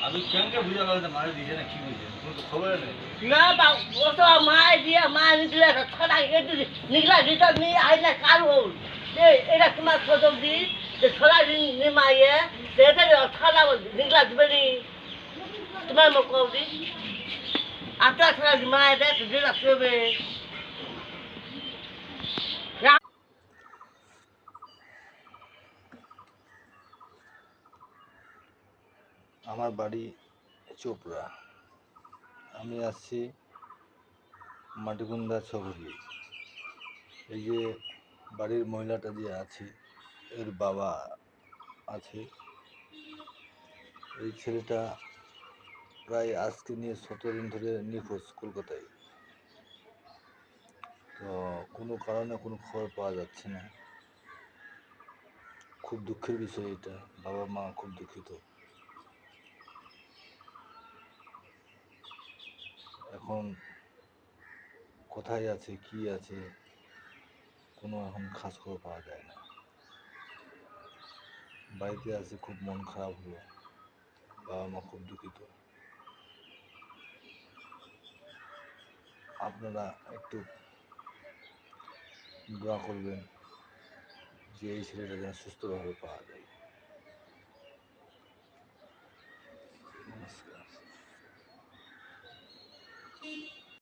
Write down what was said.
अभी केंके बुझा गल मारे दीजे ना की बुझे तुमको खबर नहीं ना वो तो मार दिया मार निकला थोड़ा निकला जीता नहीं आई ना काल हो ये एरा तुम्हारा फोटो दी ये थोड़ा दिन नहीं मारे देते जो थोड़ा निकला बड़ी तुम्हारे मको दी आता थोड़ा मार दे तो दिला सुबह আমার বাড়ি চোপড়া আমি আসছি মাটিকুন্দা ছবরি এই যে বাড়ির মহিলাটা যে আছে এর বাবা আছে এই ছেলেটা প্রায় আজকে নিয়ে 17 দিন ধরে নিখোঁজ কলকাতায় তো কোনো কারণে কোনো খবর পাওয়া যাচ্ছে না খুব দুঃখের বিষয় এটা বাবা মা খুব দুঃখিত এখন কোথায় আছে কি আছে কোনো এখন খাস খবর পাওয়া যায় না বাড়িতে আছে খুব মন খারাপ হলো বাবা মা খুব দুঃখিত আপনারা একটু দোয়া করবেন যে এই ছেলেটা যেন সুস্থভাবে পাওয়া যায়